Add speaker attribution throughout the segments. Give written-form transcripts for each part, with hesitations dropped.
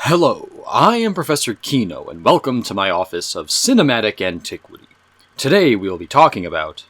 Speaker 1: Hello, I am Professor Kino, and welcome to my Office of Cinematic Antiquity. Today we will be talking about...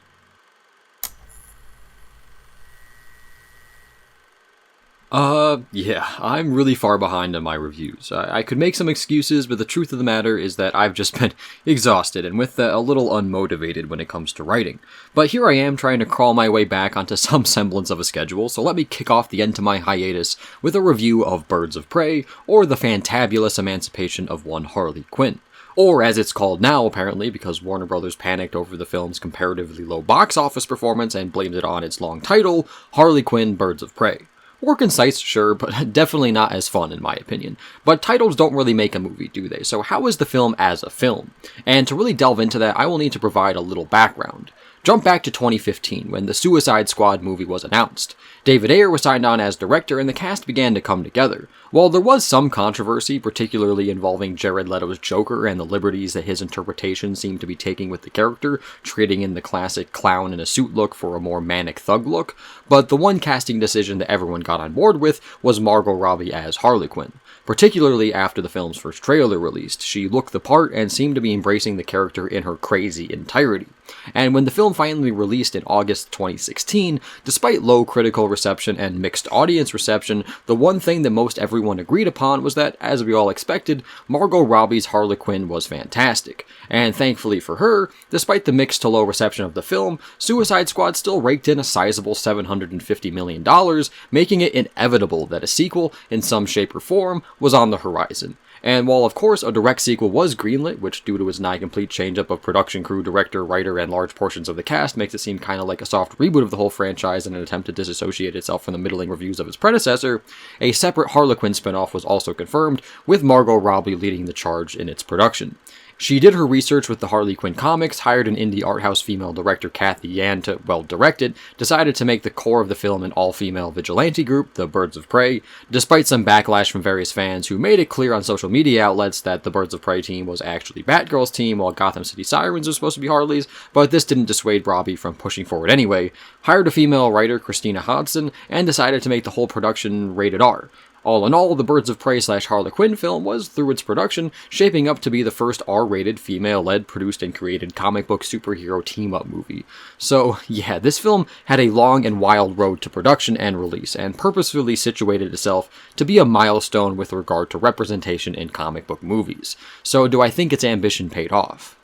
Speaker 1: I'm really far behind on my reviews. I could make some excuses, but the truth of the matter is that I've just been exhausted, and with that, a little unmotivated when it comes to writing. But here I am trying to crawl my way back onto some semblance of a schedule, so let me kick off the end to my hiatus with a review of Birds of Prey, or the Fantabulous Emancipation of one Harley Quinn. Or as it's called now, apparently, because Warner Bros. Panicked over the film's comparatively low box office performance and blamed it on its long title, Harley Quinn Birds of Prey. More concise, sure, but definitely not as fun in my opinion. But titles don't really make a movie, do they? So how is the film as a film? And to really delve into that, I will need to provide a little background. Jump back to 2015, when the Suicide Squad movie was announced. David Ayer was signed on as director, and the cast began to come together. While there was some controversy, particularly involving Jared Leto's Joker and the liberties that his interpretation seemed to be taking with the character, trading in the classic clown in a suit look for a more manic thug look, but the one casting decision that everyone got on board with was Margot Robbie as Harley Quinn. Particularly after the film's first trailer released, she looked the part and seemed to be embracing the character in her crazy entirety. And when the film finally released in August 2016, despite low critical reception and mixed audience reception, the one thing that most everyone agreed upon was that, as we all expected, Margot Robbie's Harley Quinn was fantastic. And thankfully for her, despite the mixed to low reception of the film, Suicide Squad still raked in a sizable $750 million, making it inevitable that a sequel, in some shape or form, was on the horizon. And while of course a direct sequel was greenlit, which due to its nigh-complete change-up of production crew, director, writer, and large portions of the cast makes it seem kinda like a soft reboot of the whole franchise in an attempt to disassociate itself from the middling reviews of its predecessor, a separate Harley Quinn spin-off was also confirmed, with Margot Robbie leading the charge in its production. She did her research with the Harley Quinn comics, hired an indie art house female director Cathy Yan to, direct it, decided to make the core of the film an all-female vigilante group, the Birds of Prey, despite some backlash from various fans who made it clear on social media outlets that the Birds of Prey team was actually Batgirl's team while Gotham City Sirens was supposed to be Harley's, but this didn't dissuade Robbie from pushing forward anyway, hired a female writer, Christina Hodson, and decided to make the whole production rated R. All in all, the Birds of Prey / Harley Quinn film was, through its production, shaping up to be the first R-rated, female-led, produced and created comic book superhero team-up movie. So, yeah, this film had a long and wild road to production and release, and purposefully situated itself to be a milestone with regard to representation in comic book movies. So, do I think its ambition paid off?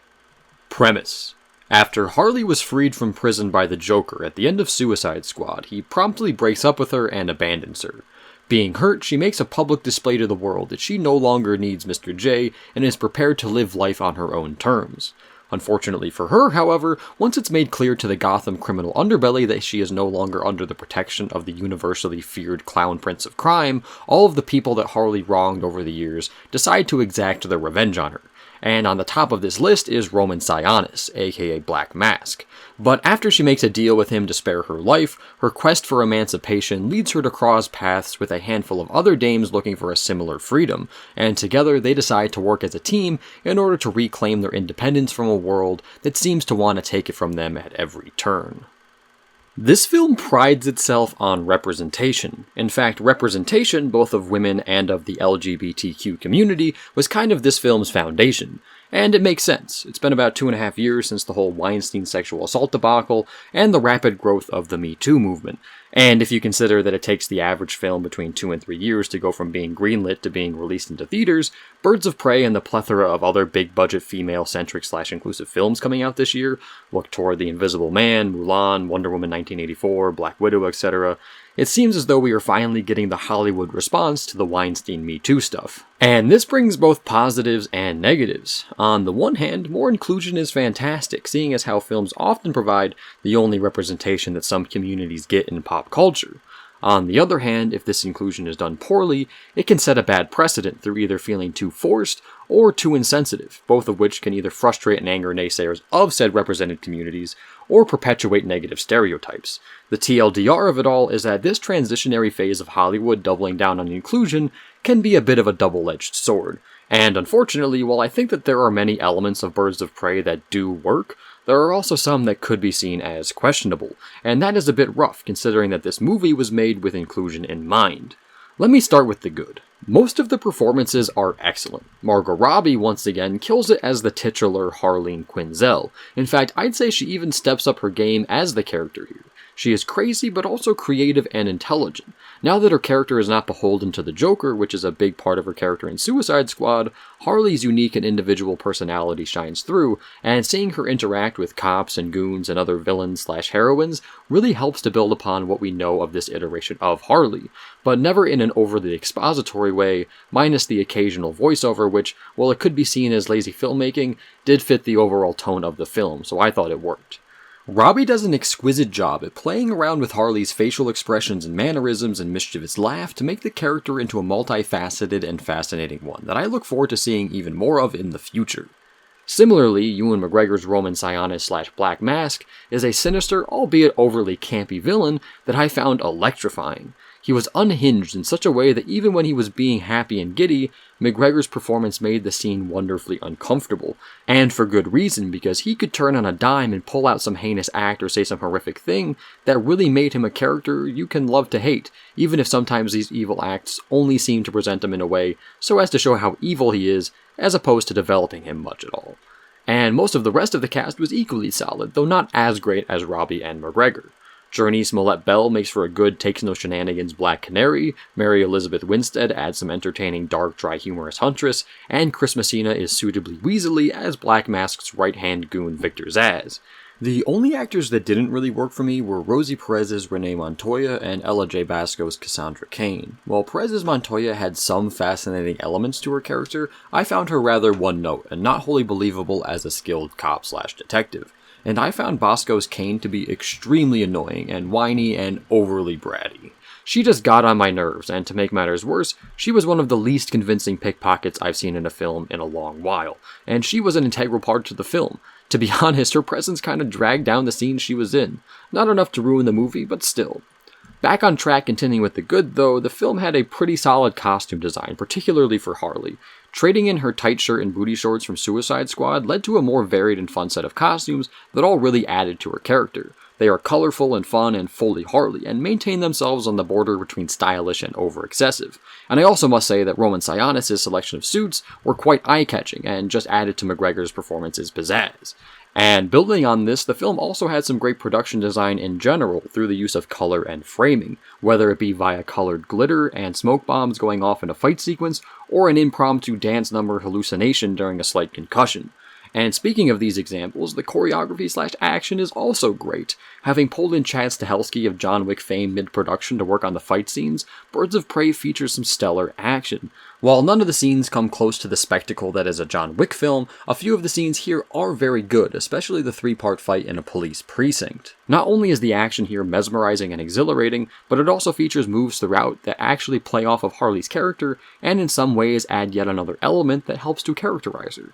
Speaker 1: Premise. After Harley was freed from prison by the Joker at the end of Suicide Squad, he promptly breaks up with her and abandons her. Being hurt, she makes a public display to the world that she no longer needs Mr. J and is prepared to live life on her own terms. Unfortunately for her, however, once it's made clear to the Gotham criminal underbelly that she is no longer under the protection of the universally feared Clown Prince of Crime, all of the people that Harley wronged over the years decide to exact their revenge on her. And on the top of this list is Roman Sionis, aka Black Mask. But after she makes a deal with him to spare her life, her quest for emancipation leads her to cross paths with a handful of other dames looking for a similar freedom, and together they decide to work as a team in order to reclaim their independence from a world that seems to want to take it from them at every turn. This film prides itself on representation. In fact, representation, both of women and of the LGBTQ community, was kind of this film's foundation. And it makes sense. It's been about 2.5 years since the whole Weinstein sexual assault debacle, and the rapid growth of the Me Too movement. And if you consider that it takes the average film between 2 and 3 years to go from being greenlit to being released into theaters, Birds of Prey and the plethora of other big-budget female-centric / inclusive films coming out this year, look toward The Invisible Man, Mulan, Wonder Woman 1984, Black Widow, etc., it seems as though we are finally getting the Hollywood response to the Weinstein Me Too stuff. And this brings both positives and negatives. On the one hand, more inclusion is fantastic, seeing as how films often provide the only representation that some communities get in pop culture. On the other hand, if this inclusion is done poorly, it can set a bad precedent through either feeling too forced or too insensitive, both of which can either frustrate and anger naysayers of said represented communities, or perpetuate negative stereotypes. The TLDR of it all is that this transitionary phase of Hollywood doubling down on inclusion can be a bit of a double-edged sword. And unfortunately, while I think that there are many elements of Birds of Prey that do work, there are also some that could be seen as questionable, and that is a bit rough considering that this movie was made with inclusion in mind. Let me start with the good. Most of the performances are excellent. Margot Robbie, once again, kills it as the titular Harley Quinn. In fact, I'd say she even steps up her game as the character here. She is crazy, but also creative and intelligent. Now that her character is not beholden to the Joker, which is a big part of her character in Suicide Squad, Harley's unique and individual personality shines through, and seeing her interact with cops and goons and other villains/heroines really helps to build upon what we know of this iteration of Harley, but never in an overly expository way, minus the occasional voiceover, which, while it could be seen as lazy filmmaking, did fit the overall tone of the film, so I thought it worked. Robbie does an exquisite job at playing around with Harley's facial expressions and mannerisms and mischievous laugh to make the character into a multifaceted and fascinating one that I look forward to seeing even more of in the future. Similarly, Ewan McGregor's Roman Sionis/Black Mask is a sinister, albeit overly campy villain that I found electrifying. He was unhinged in such a way that even when he was being happy and giddy, McGregor's performance made the scene wonderfully uncomfortable, and for good reason, because he could turn on a dime and pull out some heinous act or say some horrific thing that really made him a character you can love to hate, even if sometimes these evil acts only seem to present him in a way so as to show how evil he is, as opposed to developing him much at all. And most of the rest of the cast was equally solid, though not as great as Robbie and McGregor. Jurnee Smollett-Bell makes for a good takes-no-shenanigans Black Canary, Mary Elizabeth Winstead adds some entertaining dark, dry, humorous Huntress, and Chris Messina is suitably weaselly as Black Mask's right-hand goon Victor Zsasz. The only actors that didn't really work for me were Rosie Perez's Renee Montoya and Ella J. Basco's Cassandra Cain. While Perez's Montoya had some fascinating elements to her character, I found her rather one-note and not wholly believable as a skilled cop/detective. And I found Basco's Cain to be extremely annoying and whiny and overly bratty. She just got on my nerves, and to make matters worse, she was one of the least convincing pickpockets I've seen in a film in a long while, and she was an integral part to the film. To be honest, her presence kind of dragged down the scenes she was in. Not enough to ruin the movie, but still. Back on track, continuing with the good though, the film had a pretty solid costume design, particularly for Harley. Trading in her tight shirt and booty shorts from Suicide Squad led to a more varied and fun set of costumes that all really added to her character. They are colorful and fun and fully Harley, and maintain themselves on the border between stylish and over-excessive. And I also must say that Roman Sionis' selection of suits were quite eye-catching, and just added to McGregor's performance's pizzazz. And building on this, the film also had some great production design in general through the use of color and framing, whether it be via colored glitter and smoke bombs going off in a fight sequence, or an impromptu dance number hallucination during a slight concussion. And speaking of these examples, the choreography/action is also great. Having pulled in Chad Stahelski of John Wick fame mid-production to work on the fight scenes, Birds of Prey features some stellar action. While none of the scenes come close to the spectacle that is a John Wick film, a few of the scenes here are very good, especially the three-part fight in a police precinct. Not only is the action here mesmerizing and exhilarating, but it also features moves throughout that actually play off of Harley's character, and in some ways add yet another element that helps to characterize her.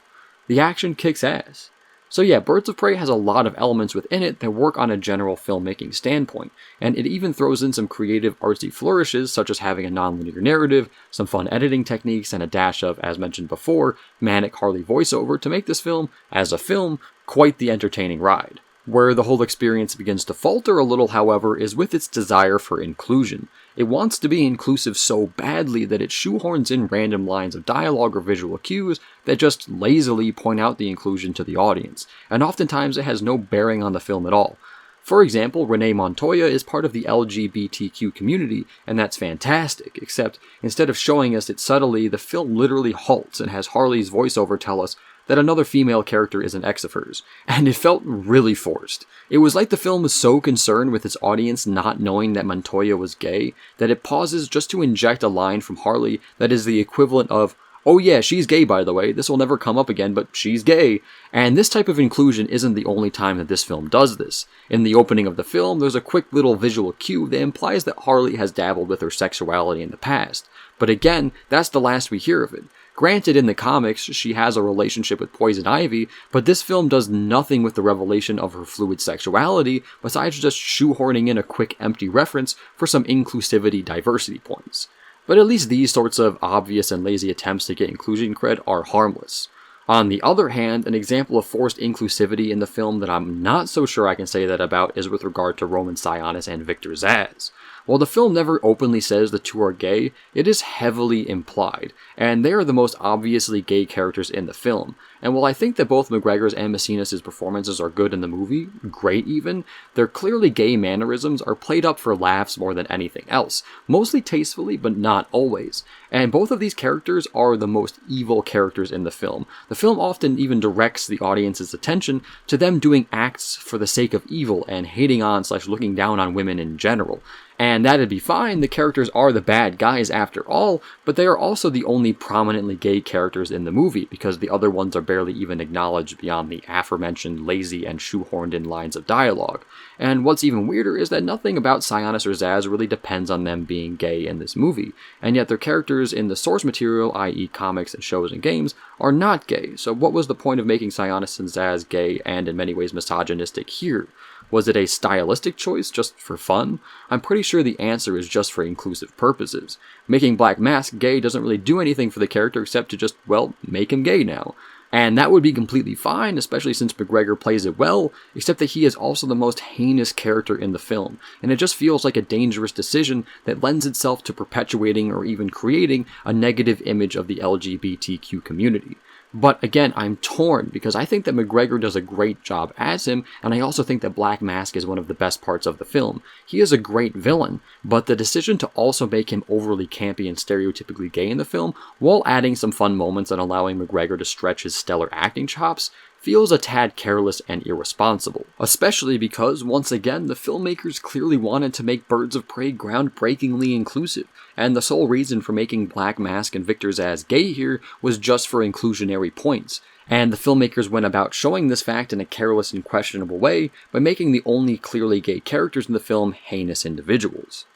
Speaker 1: The action kicks ass. So yeah, Birds of Prey has a lot of elements within it that work on a general filmmaking standpoint, and it even throws in some creative artsy flourishes such as having a non-linear narrative, some fun editing techniques, and a dash of, as mentioned before, manic Harley voiceover to make this film, as a film, quite the entertaining ride. Where the whole experience begins to falter a little, however, is with its desire for inclusion. It wants to be inclusive so badly that it shoehorns in random lines of dialogue or visual cues that just lazily point out the inclusion to the audience, and oftentimes it has no bearing on the film at all. For example, Renee Montoya is part of the LGBTQ community, and that's fantastic, except instead of showing us it subtly, the film literally halts and has Harley's voiceover tell us that another female character is an ex of hers, and it felt really forced. It was like the film was so concerned with its audience not knowing that Montoya was gay, that it pauses just to inject a line from Harley that is the equivalent of, "Oh yeah, she's gay by the way, this will never come up again, but she's gay." And this type of inclusion isn't the only time that this film does this. In the opening of the film, there's a quick little visual cue that implies that Harley has dabbled with her sexuality in the past. But again, that's the last we hear of it. Granted, in the comics, she has a relationship with Poison Ivy, but this film does nothing with the revelation of her fluid sexuality besides just shoehorning in a quick empty reference for some inclusivity diversity points. But at least these sorts of obvious and lazy attempts to get inclusion cred are harmless. On the other hand, an example of forced inclusivity in the film that I'm not so sure I can say that about is with regard to Roman Sionis and Victor Zsasz. While the film never openly says the two are gay, it is heavily implied, and they are the most obviously gay characters in the film. And while I think that both McGregor's and Messina's performances are good in the movie, great even, their clearly gay mannerisms are played up for laughs more than anything else, mostly tastefully, but not always. And both of these characters are the most evil characters in the film. The film often even directs the audience's attention to them doing acts for the sake of evil and hating on / looking down on women in general. And that'd be fine, the characters are the bad guys after all, but they are also the only prominently gay characters in the movie, because the other ones are barely even acknowledged beyond the aforementioned lazy and shoehorned in lines of dialogue. And what's even weirder is that nothing about Sionis or Zsasz really depends on them being gay in this movie, and yet their characters in the source material, i.e. comics and shows and games, are not gay, so what was the point of making Sionis and Zsasz gay and in many ways misogynistic here? Was it a stylistic choice just for fun? I'm pretty sure the answer is just for inclusive purposes. Making Black Mask gay doesn't really do anything for the character except to just, well, make him gay now. And that would be completely fine, especially since McGregor plays it well, except that he is also the most heinous character in the film, and it just feels like a dangerous decision that lends itself to perpetuating or even creating a negative image of the LGBTQ community. But again, I'm torn, because I think that McGregor does a great job as him, and I also think that Black Mask is one of the best parts of the film. He is a great villain, but the decision to also make him overly campy and stereotypically gay in the film, while adding some fun moments and allowing McGregor to stretch his stellar acting chops, feels a tad careless and irresponsible. Especially because, once again, the filmmakers clearly wanted to make Birds of Prey groundbreakingly inclusive, and the sole reason for making Black Mask and Victor Zsasz gay here was just for inclusionary points. And the filmmakers went about showing this fact in a careless and questionable way by making the only clearly gay characters in the film heinous individuals.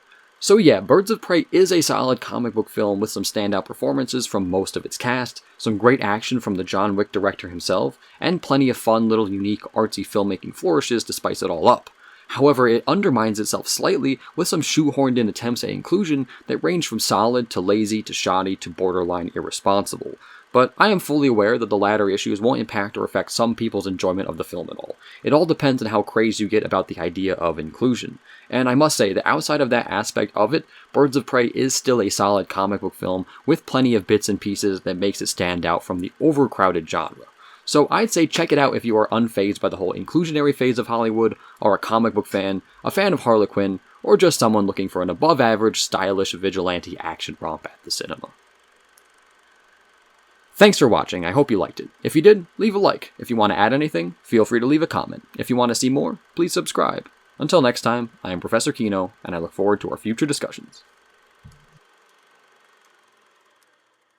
Speaker 1: So yeah, Birds of Prey is a solid comic book film with some standout performances from most of its cast, some great action from the John Wick director himself, and plenty of fun little unique artsy filmmaking flourishes to spice it all up. However, it undermines itself slightly with some shoehorned in attempts at inclusion that range from solid to lazy to shoddy to borderline irresponsible. But I am fully aware that the latter issues won't impact or affect some people's enjoyment of the film at all. It all depends on how crazed you get about the idea of inclusion. And I must say that outside of that aspect of it, Birds of Prey is still a solid comic book film with plenty of bits and pieces that makes it stand out from the overcrowded genre. So I'd say check it out if you are unfazed by the whole inclusionary phase of Hollywood, are a comic book fan, a fan of Harley Quinn, or just someone looking for an above-average, stylish vigilante action romp at the cinema. Thanks for watching, I hope you liked it. If you did, leave a like. If you want to add anything, feel free to leave a comment. If you want to see more, please subscribe. Until next time, I am Professor Kino, and I look forward to our future discussions.